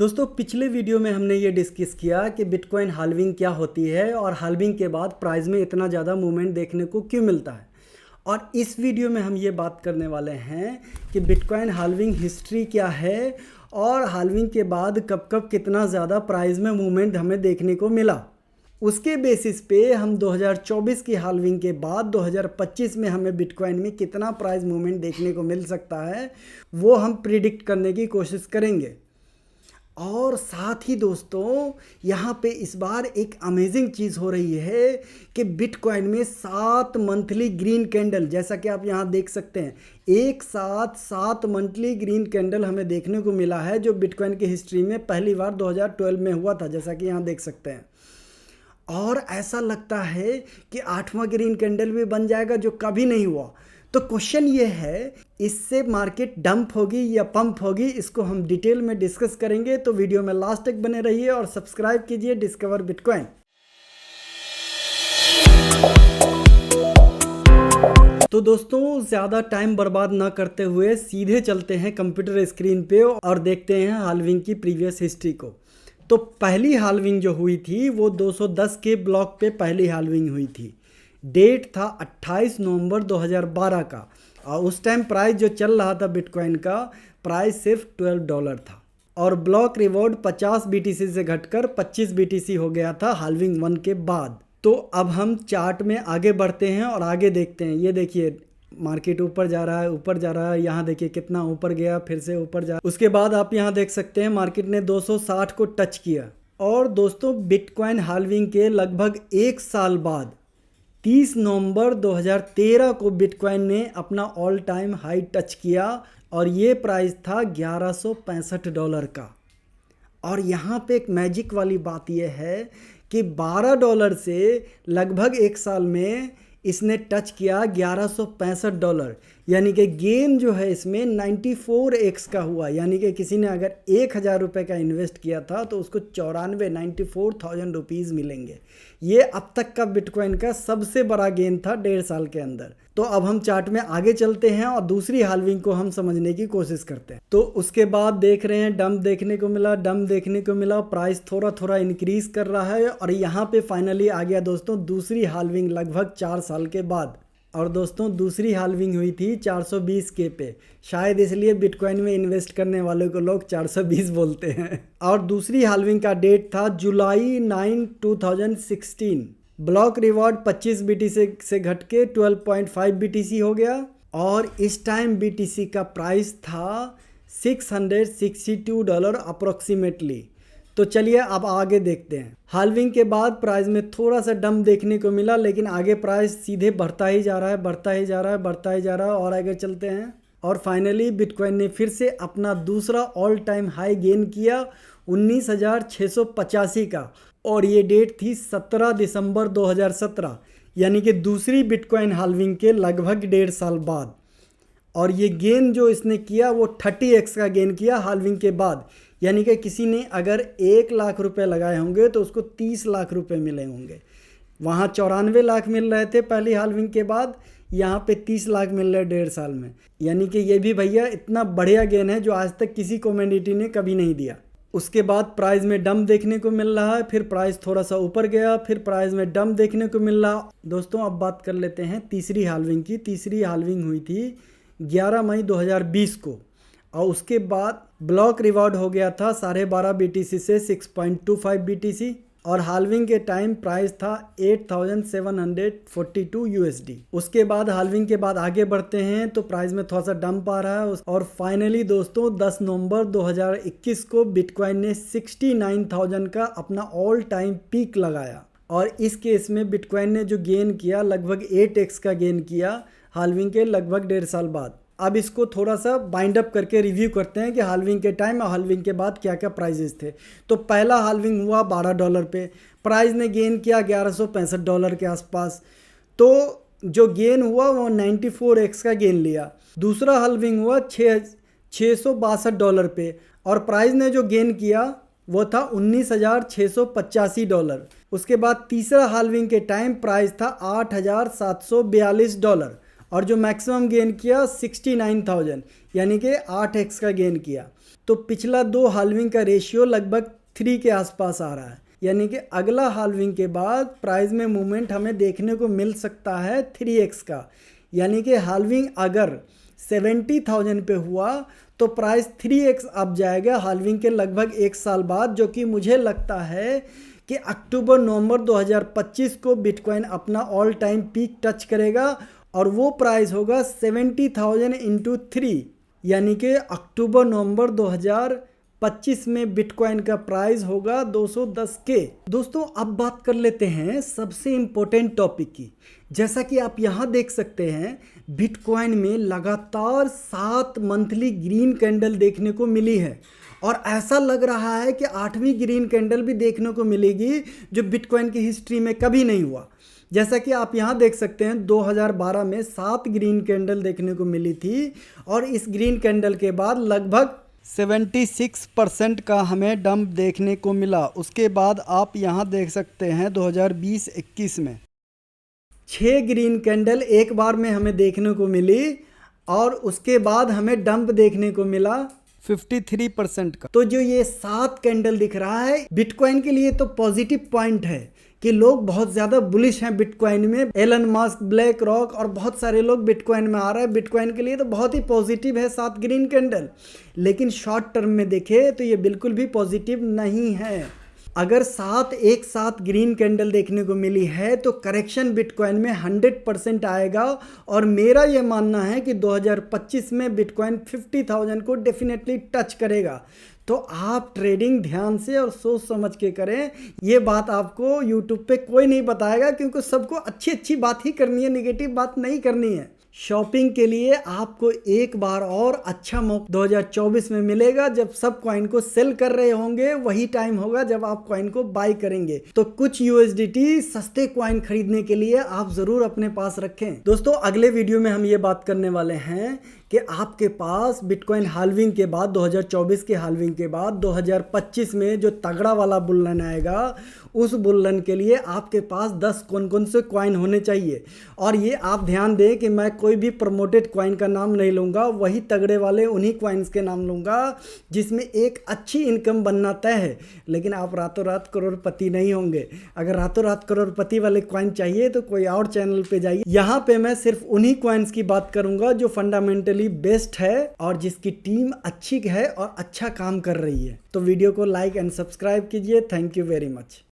दोस्तों पिछले वीडियो में हमने ये डिस्कस किया कि बिटकॉइन हाल्विंग क्या होती है और हाल्विंग के बाद प्राइस में इतना ज़्यादा मूवमेंट देखने को क्यों मिलता है। और इस वीडियो में हम ये बात करने वाले हैं कि बिटकॉइन हाल्विंग हिस्ट्री क्या है और हाल्विंग के बाद कब कब कितना ज़्यादा प्राइस में मूवमेंट हमें देखने को मिला। उसके बेसिस पे हम 2024 की हाल्विंग के बाद 2025 में हमें बिटकॉइन में कितना प्राइस मूवमेंट देखने को मिल सकता है वो हम प्रिडिक्ट करने की कोशिश करेंगे। और साथ ही दोस्तों यहाँ पे इस बार एक अमेजिंग चीज़ हो रही है कि बिटकॉइन में 7 मंथली ग्रीन कैंडल, जैसा कि आप यहाँ देख सकते हैं, एक साथ 7 मंथली ग्रीन कैंडल हमें देखने को मिला है, जो बिटकॉइन की हिस्ट्री में पहली बार 2012 में हुआ था, जैसा कि यहाँ देख सकते हैं। और ऐसा लगता है कि 8वां ग्रीन कैंडल भी बन जाएगा, जो कभी नहीं हुआ। तो क्वेश्चन ये है, इससे मार्केट डंप होगी या पंप होगी, इसको हम डिटेल में डिस्कस करेंगे। तो वीडियो में लास्ट तक बने रहिए और सब्सक्राइब कीजिए डिस्कवर बिटकॉइन। तो दोस्तों ज़्यादा टाइम बर्बाद ना करते हुए सीधे चलते हैं कंप्यूटर स्क्रीन पे और देखते हैं हाल्विंग की प्रीवियस हिस्ट्री को। तो पहली हाल्विंग जो हुई थी वो 210 के ब्लॉक पे पहली हाल्विंग हुई थी। डेट था 28 नवंबर 2012 का और उस टाइम प्राइस जो चल रहा था बिटकॉइन का प्राइस सिर्फ $12 था और ब्लॉक रिवॉर्ड 50 BTC से घटकर 25 BTC हो गया था हाल्विंग 1 के बाद। तो अब हम चार्ट में आगे बढ़ते हैं और आगे देखते हैं। ये देखिए मार्केट ऊपर जा रहा है, ऊपर जा रहा है। यहाँ देखिए कितना ऊपर गया, फिर से ऊपर जा। उसके बाद आप यहाँ देख सकते हैं मार्केट ने 260 को टच किया। और दोस्तों बिटकॉइन हाल्विंग के लगभग एक साल बाद 30 नवंबर 2013 को बिटकॉइन ने अपना ऑल टाइम हाई टच किया और ये प्राइस था $1165 का। और यहाँ पे एक मैजिक वाली बात ये है कि $12 से लगभग एक साल में इसने टच किया $1165, यानी कि गेन जो है इसमें 94x का हुआ। यानी कि किसी ने अगर 1000 रुपये का इन्वेस्ट किया था तो उसको 94,000 रुपीज़ मिलेंगे। ये अब तक का बिटकॉइन का सबसे बड़ा गेन था 1.5 साल के अंदर। तो अब हम चार्ट में आगे चलते हैं और दूसरी हाल्विंग को हम समझने की कोशिश करते हैं। तो उसके बाद देख रहे हैं डंप देखने को मिला, प्राइस थोड़ा थोड़ा इंक्रीज कर रहा है और यहाँ पे फाइनली आ गया दोस्तों दूसरी हाल्विंग लगभग 4 साल के बाद। और दोस्तों दूसरी हाल्विंग हुई थी 420 के पे, शायद इसलिए बिटकॉइन में इन्वेस्ट करने वालों को लोग 420 बोलते हैं। और दूसरी हाल्विंग का डेट था जुलाई 9, 2016। ब्लॉक रिवॉर्ड 25 BTC से घट के 12.5 BTC हो गया और इस टाइम BTC का प्राइस था $662 अप्रोक्सीमेटली। तो चलिए अब आगे देखते हैं। हाल्विंग के बाद प्राइस में थोड़ा सा डंप देखने को मिला, लेकिन आगे प्राइस सीधे बढ़ता ही जा रहा है और आगे चलते हैं। और फाइनली बिटकॉइन ने फिर से अपना दूसरा ऑल टाइम हाई गेन किया 19,685 का और ये डेट थी 17 दिसंबर 2017, यानी कि दूसरी बिटकॉइन हाल्विंग के लगभग 1.5 साल बाद। और ये गेन जो इसने किया वो 30x का गेन किया हाल्विंग के बाद, यानी कि किसी ने अगर 1 लाख रुपए लगाए होंगे तो उसको 30 लाख रुपए मिले होंगे। वहाँ 94 लाख मिल रहे थे पहली हाल्विंग के बाद, यहाँ पे 30 लाख मिल रहे 1.5 साल में। यानी कि ये भी भैया इतना बढ़िया गेन है जो आज तक किसी कम्युनिटी ने कभी नहीं दिया। उसके बाद प्राइस में डंप देखने को मिल रहा है, फिर प्राइस थोड़ा सा ऊपर गया, फिर प्राइस में डंप देखने को मिल रहा। दोस्तों अब बात कर लेते हैं तीसरी हाल्विंग की। तीसरी हाल्विंग हुई थी 11 मई 2020 को और उसके बाद ब्लॉक रिवॉर्ड हो गया था 12.5 BTC से 6.25 BTC और हाल्विंग के टाइम प्राइस था 8,742 USD। उसके बाद हाल्विंग के बाद आगे बढ़ते हैं तो प्राइस में थोड़ा सा डंप आ रहा है और फाइनली दोस्तों 10 नवंबर 2021 को बिटकॉइन ने 69,000 का अपना ऑल टाइम पीक लगाया। और इस केस में बिटकॉइन ने जो गेन किया लगभग 8x का गेन किया हाल्विंग के लगभग 1.5 साल बाद। अब इसको थोड़ा सा बाइंड अप करके रिव्यू करते हैं कि हाल्विंग के टाइम और हाल्विंग के बाद क्या क्या प्राइजेस थे। तो पहला हाल्विंग हुआ $12 पे, प्राइस ने गेन किया $1165 के आसपास। तो जो गेन हुआ वो 94x का गेन लिया। दूसरा हाल्विंग हुआ $662 पे और प्राइस ने जो गेन किया वो था $19,685। उसके बाद तीसरा हाल्विंग के टाइम प्राइस था $8,742 और जो मैक्सिमम गेन किया 69,000, यानी कि 8x का गेन किया। तो पिछला 2 हाल्विंग का रेशियो लगभग 3 के आसपास आ रहा है, यानी कि अगला हाल्विंग के बाद प्राइस में मूवमेंट हमें देखने को मिल सकता है 3x का। यानी कि हाल्विंग अगर 70,000 पे हुआ तो प्राइस 3x अप जाएगा हाल्विंग के लगभग 1 साल बाद, जो कि मुझे लगता है कि अक्टूबर नवंबर 2025 को बिटकॉइन अपना ऑल टाइम पीक टच करेगा और वो प्राइस होगा 70,000 इंटू 3, यानी कि अक्टूबर नवंबर 2025 में बिटकॉइन का प्राइस होगा 210 के। दोस्तों अब बात कर लेते हैं सबसे इम्पोर्टेंट टॉपिक की। जैसा कि आप यहाँ देख सकते हैं बिटकॉइन में लगातार 7 मंथली ग्रीन कैंडल देखने को मिली है और ऐसा लग रहा है कि 8वीं ग्रीन कैंडल भी देखने को मिलेगी, जो बिटकॉइन की हिस्ट्री में कभी नहीं हुआ। जैसा कि आप यहाँ देख सकते हैं 2012 में 7 ग्रीन कैंडल देखने को मिली थी और इस ग्रीन कैंडल के बाद लगभग 76% का हमें डंप देखने को मिला। उसके बाद आप यहाँ देख सकते हैं 2020-21 में 6 ग्रीन कैंडल एक बार में हमें देखने को मिली और उसके बाद हमें डंप देखने को मिला 53% का। तो जो ये 7 कैंडल दिख रहा है बिटकॉइन के लिए तो पॉजिटिव पॉइंट है कि लोग बहुत ज़्यादा बुलिश हैं बिटकॉइन में। एलन मस्क, ब्लैक रॉक और बहुत सारे लोग बिटकॉइन में आ रहे हैं। बिटकॉइन के लिए तो बहुत ही पॉजिटिव है 7 ग्रीन कैंडल, लेकिन शॉर्ट टर्म में देखें तो ये बिल्कुल भी पॉजिटिव नहीं है। अगर 7 एक साथ ग्रीन कैंडल देखने को मिली है तो करेक्शन बिटकॉइन में 100% आएगा और मेरा ये मानना है कि 2025 में बिटकॉइन 50,000 को डेफिनेटली टच करेगा। तो आप ट्रेडिंग ध्यान से और सोच समझ के करें। ये बात आपको यूट्यूब पे कोई नहीं बताएगा, क्योंकि सबको अच्छी अच्छी बात ही करनी है, नेगेटिव बात नहीं करनी है। शॉपिंग के लिए आपको एक बार और अच्छा मौका 2024 में मिलेगा, जब सब कॉइन को सेल कर रहे होंगे वही टाइम होगा जब आप कॉइन को बाई करेंगे। तो कुछ USDT सस्ते कॉइन खरीदने के लिए आप जरूर अपने पास रखें। दोस्तों अगले वीडियो में हम ये बात करने वाले हैं कि आपके पास बिटकॉइन हाल्विंग के बाद 2024 के हाल्विंग के बाद 2025 में जो तगड़ा वाला बुल रन आएगा, उस बुल रन के लिए आपके पास 10 कौन कौन से कॉइन होने चाहिए। और ये आप ध्यान दें कि मैं कोई भी प्रमोटेड कॉइन का नाम नहीं लूँगा, वही तगड़े वाले उन्हीं कॉइन्स के नाम लूँगा जिसमें एक अच्छी इनकम बनना तय है। लेकिन आप रातों रात करोड़पति नहीं होंगे। अगर रातों रात करोड़पति वाले कॉइन चाहिए तो कोई और चैनल पे जाइए। यहाँ पे मैं सिर्फ उन्हीं कॉइन्स की बात करूँगा जो फंडामेंटली बेस्ट है और जिसकी टीम अच्छी है और अच्छा काम कर रही है। तो वीडियो को लाइक एंड सब्सक्राइब कीजिए। Thank you very much.